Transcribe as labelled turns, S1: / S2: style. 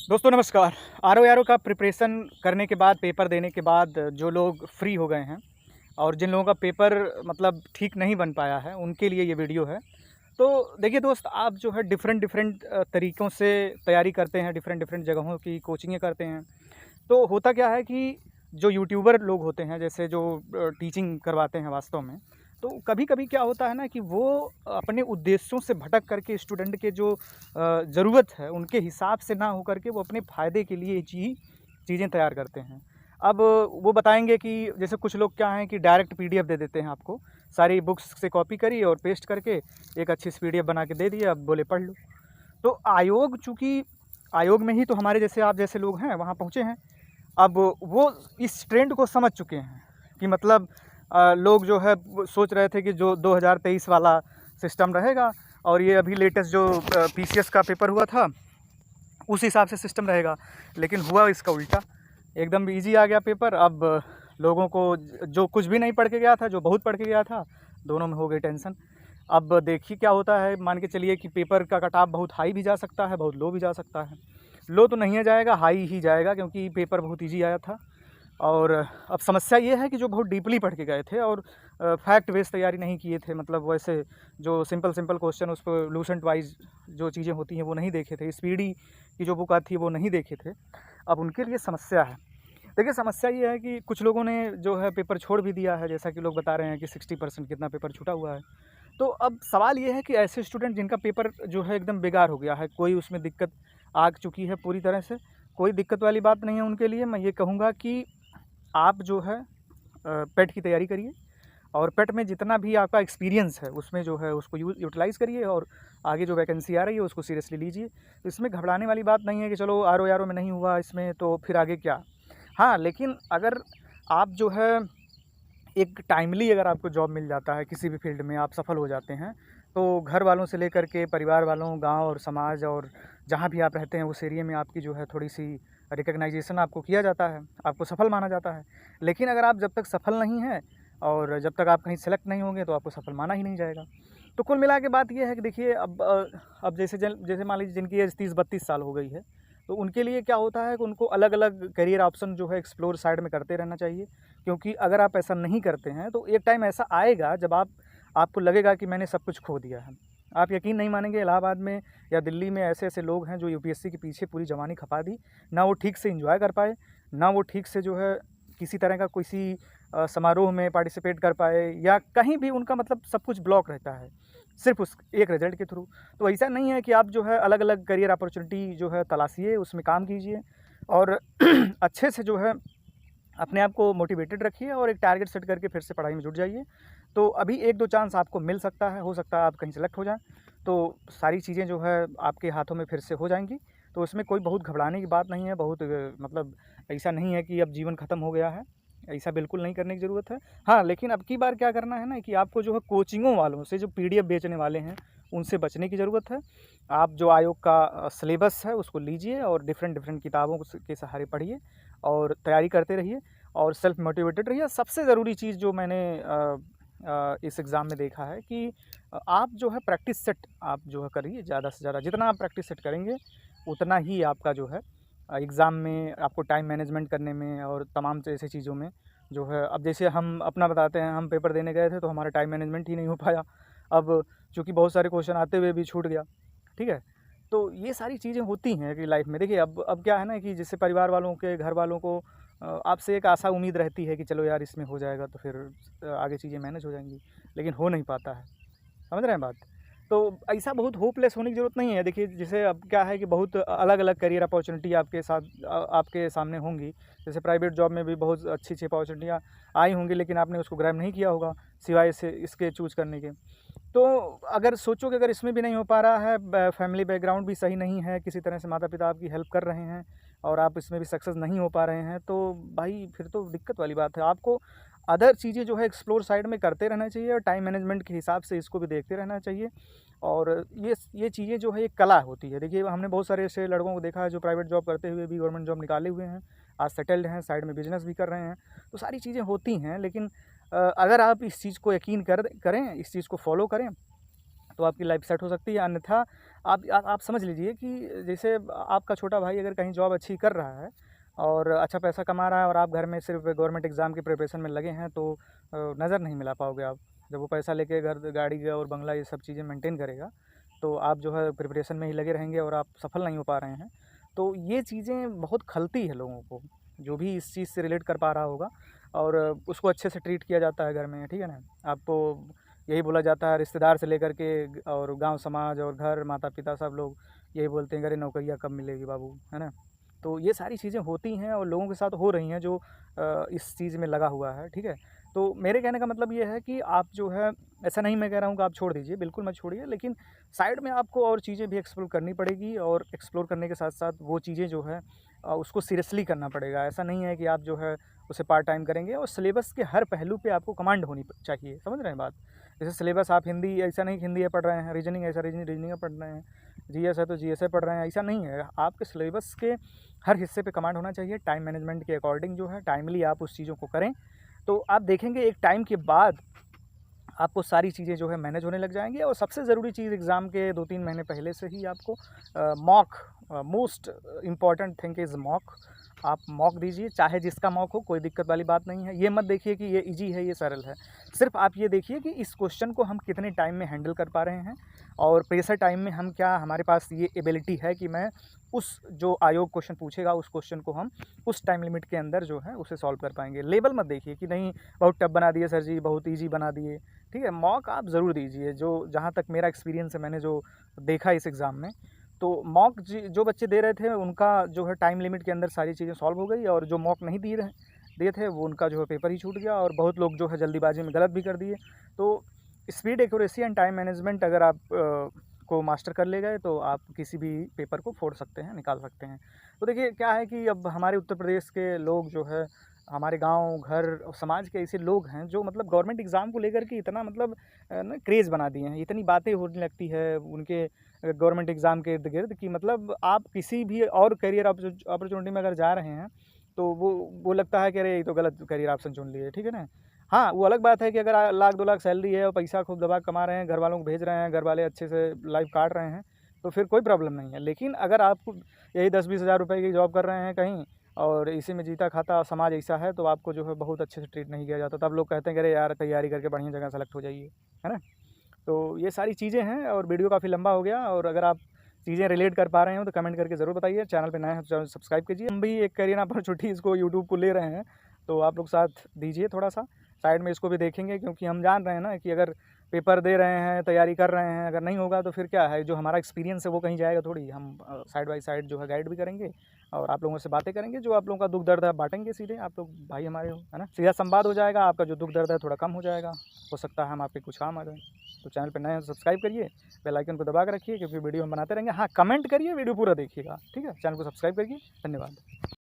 S1: दोस्तों नमस्कार। आर का प्रिपरेशन करने के बाद, पेपर देने के बाद जो लोग फ्री हो गए हैं और जिन लोगों का पेपर मतलब ठीक नहीं बन पाया है, उनके लिए ये वीडियो है। तो देखिए दोस्त, आप जो है डिफ़रेंट डिफ़रेंट तरीक़ों से तैयारी करते हैं, डिफ़रेंट डिफ़रेंट जगहों की कोचिंगें करते हैं। तो होता क्या है कि जो यूट्यूबर लोग होते हैं, जैसे जो टीचिंग करवाते हैं वास्तव में, तो कभी-कभी क्या होता है ना कि वो अपने उद्देश्यों से भटक करके स्टूडेंट के जो ज़रूरत है, उनके हिसाब से ना हो करके वो अपने फ़ायदे के लिए चीज़ें तैयार करते हैं। अब वो बताएँगे कि जैसे कुछ लोग क्या हैं कि डायरेक्ट पीडीएफ दे देते हैं आपको, सारी बुक्स से कॉपी करी और पेस्ट करके एक अच्छी सी पीडीएफ बना के दे दिया, अब बोले पढ़ लो। तो चूँकि आयोग में ही तो हमारे जैसे आप जैसे लोग हैं, वहाँ पहुँचे हैं। अब वो इस ट्रेंड को समझ चुके हैं कि मतलब लोग जो है वो सोच रहे थे कि जो 2023 वाला सिस्टम रहेगा और ये अभी लेटेस्ट जो पीसीएस का पेपर हुआ था, उस हिसाब से सिस्टम रहेगा। लेकिन हुआ इसका उल्टा, एकदम ईज़ी आ गया पेपर। अब लोगों को जो कुछ भी नहीं पढ़ के गया था, जो बहुत पढ़ के गया था, दोनों में हो गई टेंशन। अब देखिए क्या होता है, मान के चलिए कि पेपर का कट ऑफ बहुत हाई भी जा सकता है, बहुत लो भी जा सकता है। लो तो नहीं जाएगा, हाई ही जाएगा, क्योंकि पेपर बहुत ईज़ी आया था। और अब समस्या ये है कि जो बहुत डीपली पढ़ के गए थे और फैक्ट बेस्ड तैयारी नहीं किए थे, मतलब वैसे जो सिंपल सिंपल क्वेश्चन उस पर लूसेंट वाइज जो चीज़ें होती हैं वो नहीं देखे थे, स्पीडी की जो बुक आती है वो नहीं देखे थे। अब उनके लिए समस्या है। देखिए समस्या ये है कि कुछ लोगों ने जो है पेपर छोड़ भी दिया है, जैसा कि लोग बता रहे हैं कि 60% कितना पेपर छूटा हुआ है। तो अब सवाल ये है कि ऐसे स्टूडेंट जिनका पेपर जो है एकदम बेकार हो गया है, कोई उसमें दिक्कत आ चुकी है पूरी तरह से, कोई दिक्कत वाली बात नहीं है उनके लिए। मैं ये कहूँगा कि आप जो है पेट की तैयारी करिए और पेट में जितना भी आपका एक्सपीरियंस है उसमें जो है उसको यूटिलाइज़ करिए और आगे जो वैकेंसी आ रही है उसको सीरियसली लीजिए। तो इसमें घबराने वाली बात नहीं है कि चलो आर में नहीं हुआ इसमें तो फिर आगे क्या। हाँ, लेकिन अगर आप जो है एक टाइमली अगर आपको जॉब मिल जाता है, किसी भी फील्ड में आप सफल हो जाते हैं, तो घर वालों से लेकर के परिवार वालों, गांव और समाज और जहां भी आप रहते हैं उस एरिया में आपकी जो है थोड़ी सी रिकग्नाइजेशन आपको किया जाता है, आपको सफल माना जाता है। लेकिन अगर आप जब तक सफल नहीं हैं और जब तक आप कहीं सेलेक्ट नहीं होंगे तो आपको सफल माना ही नहीं जाएगा। तो कुल मिला के बात ये है कि देखिए अब जैसे मान लीजिए जिनकी एज 30-32 साल हो गई है, तो उनके लिए क्या होता है कि उनको अलग अलग करियर ऑप्शन जो है एक्सप्लोर साइड में करते रहना चाहिए। क्योंकि अगर आप ऐसा नहीं करते हैं तो एक टाइम ऐसा आएगा जब आपको लगेगा कि मैंने सब कुछ खो दिया है। आप यकीन नहीं मानेंगे, इलाहाबाद में या दिल्ली में ऐसे-ऐसे लोग हैं जो यूपीएससी के पीछे पूरी जवानी खपा दी। ना वो ठीक से एन्जॉय कर पाए, ना वो ठीक से जो है किसी तरह का किसी समारोह में पार्टिसिपेट कर पाए, या कहीं भी उनका मतलब सब कुछ ब्लॉक रहता है, सिर्फ़ उस एक रिज़ल्ट के थ्रू। तो ऐसा नहीं है कि आप जो है अलग-अलग करियर अपॉर्चुनिटी जो है तलाशिए, उसमें काम कीजिए और अच्छे से जो है अपने आप को मोटिवेटेड रखिए और एक टारगेट सेट करके फिर से पढ़ाई में जुट जाइए। तो अभी 1-2 चांस आपको मिल सकता है, हो सकता है आप कहीं सेलेक्ट हो जाएँ, तो सारी चीज़ें जो है आपके हाथों में फिर से हो जाएँगी। तो इसमें कोई बहुत घबराने की बात नहीं है, बहुत मतलब ऐसा नहीं है कि अब जीवन ख़त्म हो गया है, ऐसा बिल्कुल नहीं करने की ज़रूरत है। हाँ, लेकिन अब की बार क्या करना है ना कि आपको जो है कोचिंगों वालों से, जो पीडीएफ बेचने वाले हैं, उनसे बचने की ज़रूरत है। आप जो आयोग का सिलेबस है उसको लीजिए और डिफ़रेंट डिफ़रेंट किताबों के सहारे पढ़िए और तैयारी करते रहिए और सेल्फ मोटिवेटेड रहिए। सबसे ज़रूरी चीज़ जो मैंने इस एग्ज़ाम में देखा है कि आप जो है प्रैक्टिस सेट आप जो है करिए ज़्यादा से ज़्यादा। जितना आप प्रैक्टिस सेट करेंगे, उतना ही आपका जो है एग्ज़ाम में आपको टाइम मैनेजमेंट करने में और तमाम ऐसी चीज़ों में जो है। अब जैसे हम अपना बताते हैं, हम पेपर देने गए थे तो हमारा टाइम मैनेजमेंट ही नहीं हो पाया। अब चूँकि बहुत सारे क्वेश्चन आते हुए भी छूट गया, ठीक है? तो ये सारी चीज़ें होती हैं कि लाइफ में देखिए अब क्या है ना कि जैसे परिवार वालों के, घर वालों को आपसे एक आशा उम्मीद रहती है कि चलो यार इसमें हो जाएगा तो फिर आगे चीज़ें मैनेज हो जाएँगी, लेकिन हो नहीं पाता है। समझ रहे हैं बात? तो ऐसा बहुत होपलेस होने की ज़रूरत नहीं है। देखिए जैसे अब क्या है कि बहुत अलग-अलग करियर अपॉर्चुनिटी आपके साथ आपके सामने होंगी। जैसे प्राइवेट जॉब में भी बहुत अच्छी-अच्छी अपॉर्चुनिटियाँ आई होंगी, लेकिन आपने उसको ग्रैब नहीं किया होगा, सिवाय से इसके चूज़ करने के। तो अगर सोचो कि अगर इसमें भी नहीं हो पा रहा है, फैमिली बैकग्राउंड भी सही नहीं है, किसी तरह से माता-पिता आपकी हेल्प कर रहे हैं और आप इसमें भी सक्सेस नहीं हो पा रहे हैं, तो भाई फिर तो दिक्कत वाली बात है। आपको अदर चीज़ें जो है एक्सप्लोर साइड में करते रहना चाहिए और टाइम मैनेजमेंट के हिसाब से इसको भी देखते रहना चाहिए। और ये चीज़ें जो है एक कला होती है। देखिए हमने बहुत सारे ऐसे लड़कों को देखा है जो प्राइवेट जॉब करते हुए भी गवर्नमेंट जॉब निकाले हुए हैं, आज सेटल्ड हैं, साइड में बिज़नेस भी कर रहे हैं। तो सारी चीज़ें होती हैं, लेकिन अगर आप इस चीज़ को यकीन करें, इस चीज़ को फॉलो करें, तो आपकी लाइफ सेट हो सकती है। अन्यथा आप समझ लीजिए कि जैसे आपका छोटा भाई अगर कहीं जॉब अच्छी कर रहा है और अच्छा पैसा कमा रहा है और आप घर में सिर्फ गवर्नमेंट एग्ज़ाम की प्रिपरेशन में लगे हैं, तो नज़र नहीं मिला पाओगे आप। जब वो पैसा लेके घर गाड़ी और बंगला ये सब चीज़ें मेंटेन करेगा, तो आप जो है प्रिपरेशन में ही लगे रहेंगे और आप सफल नहीं हो पा रहे हैं। तो ये चीज़ें बहुत खलती है लोगों को, जो भी इस चीज़ से रिलेट कर पा रहा होगा, और उसको अच्छे से ट्रीट किया जाता है घर में, ठीक है ना। आपको यही बोला जाता है, रिश्तेदार से लेकर के और गांव समाज और घर माता पिता सब लोग यही बोलते हैं कि अरे नौकरियाँ कब मिलेगी बाबू, है ना। तो ये सारी चीज़ें होती हैं और लोगों के साथ हो रही हैं जो इस चीज़ में लगा हुआ है, ठीक है। तो मेरे कहने का मतलब ये है कि आप जो है, ऐसा नहीं मैं कह रहा हूँ कि आप छोड़ दीजिए, बिल्कुल मत छोड़िए, लेकिन साइड में आपको और चीज़ें भी एक्सप्लोर करनी पड़ेगी, और एक्सप्लोर करने के साथ साथ वो चीज़ें जो है उसको सीरियसली करना पड़ेगा। ऐसा नहीं है कि आप जो है उसे पार्ट टाइम करेंगे, और सिलेबस के हर पहलू पे आपको कमांड होनी चाहिए, समझ रहे हैं बात। जैसे सिलेबस आप हिंदी, ऐसा नहीं कि हिंदी है पढ़ रहे हैं, रीजनिंग ऐसा रीजनिंग पढ़ रहे हैं, जीएस है तो जीएस पढ़ रहे हैं, ऐसा नहीं है। आपके सिलेबस के हर हिस्से पे कमांड होना चाहिए। टाइम मैनेजमेंट के अकॉर्डिंग जो है टाइमली आप उस चीज़ों को करें, तो आप देखेंगे एक टाइम के बाद आपको सारी चीज़ें जो है मैनेज होने लग जाएंगी। और सबसे ज़रूरी चीज़, एग्ज़ाम के 2-3 महीने पहले से ही आपको mock, most important thing is mock. आप मॉक दीजिए, चाहे जिसका मॉक हो, कोई दिक्कत वाली बात नहीं है। ये मत देखिए कि ये इजी है, ये सरल है। सिर्फ आप ये देखिए कि इस क्वेश्चन को हम कितने टाइम में हैंडल कर पा रहे हैं, और प्रेशर टाइम में हम क्या, हमारे पास ये एबिलिटी है कि मैं उस जो आयोग क्वेश्चन पूछेगा उस क्वेश्चन को हम उस टाइम लिमिट के अंदर जो है उसे सॉल्व कर पाएंगे। लेवल मत देखिए कि नहीं बहुत टफ बना दिए सर जी, बहुत ईजी बना दिए, ठीक है। मॉक आप ज़रूर दीजिए। जो जहाँ तक मेरा एक्सपीरियंस है, मैंने जो देखा इस एग्ज़ाम में, तो मॉक जो बच्चे दे रहे थे उनका जो है टाइम लिमिट के अंदर सारी चीज़ें सॉल्व हो गई, और जो मॉक नहीं दिए थे वो उनका जो है पेपर ही छूट गया, और बहुत लोग जो है जल्दीबाजी में गलत भी कर दिए। तो speed, accuracy and time management अगर आप को मास्टर कर ले गए, तो आप किसी भी पेपर को फोड़ सकते हैं, निकाल सकते हैं। तो देखिए क्या है कि अब हमारे उत्तर प्रदेश के लोग जो है, हमारे गांव घर और समाज के ऐसे लोग हैं जो मतलब गवर्नमेंट एग्ज़ाम को लेकर के इतना मतलब ना क्रेज़ बना दिए हैं, इतनी बातें होने लगती है उनके गवर्नमेंट एग्ज़ाम के इर्द गिर्द, कि मतलब आप किसी भी और करियर अपॉर्चुनिटी में अगर जा रहे हैं, तो वो लगता है कि अरे ये तो गलत करियर ऑप्शन चुन लिए, ठीक है ना। हाँ, वो अलग बात है कि अगर लाख 2 लाख सैलरी है और पैसा खूब दबा के कमा रहे हैं, घर वालों को भेज रहे हैं, घर वाले अच्छे से लाइफ काट रहे हैं, तो फिर कोई प्रॉब्लम नहीं है। लेकिन अगर आप यही 10-20 हज़ार रुपये की जॉब कर रहे हैं कहीं, और इसी में जीता खाता समाज ऐसा है, तो आपको जो है बहुत अच्छे से ट्रीट नहीं किया जाता। तब लोग कहते हैं कि अरे यार तैयारी करके बढ़िया जगह सेलेक्ट हो जाइए, है ना। तो ये सारी चीज़ें हैं, और वीडियो काफ़ी लंबा हो गया, और अगर आप चीज़ें रिलेट कर पा रहे हो तो कमेंट करके ज़रूर बताइए। चैनल पे नए हैं तो चैनल सब्सक्राइब कीजिए। हम भी एक करियर अपॉर्चुनिटी इसको यूट्यूब को ले रहे हैं, तो आप लोग साथ दीजिए थोड़ा सा, साइड में इसको भी देखेंगे, क्योंकि हम जान रहे हैं ना कि अगर पेपर दे रहे हैं, तैयारी कर रहे हैं, अगर नहीं होगा तो फिर क्या है, जो हमारा एक्सपीरियंस है वो कहीं जाएगा थोड़ी। हम साइड बाय साइड जो है गाइड भी करेंगे, और आप लोगों से बातें करेंगे, जो आप लोगों का दुख दर्द है बांटेंगे सीधे। आप लोग भाई हमारे हो, है ना। सीधा संवाद हो जाएगा, आपका जो दुख दर्द है थोड़ा कम हो जाएगा, हो सकता है हम आपके कुछ काम आ जाए। तो चैनल पर नए हैं तो सब्सक्राइब करिए, बेल आइकन को दबा कर रखिए, क्योंकि वीडियो हम बनाते रहेंगे। हाँ, कमेंट करिए, वीडियो पूरा देखिएगा, ठीक है। चैनल को सब्सक्राइब करिए, धन्यवाद।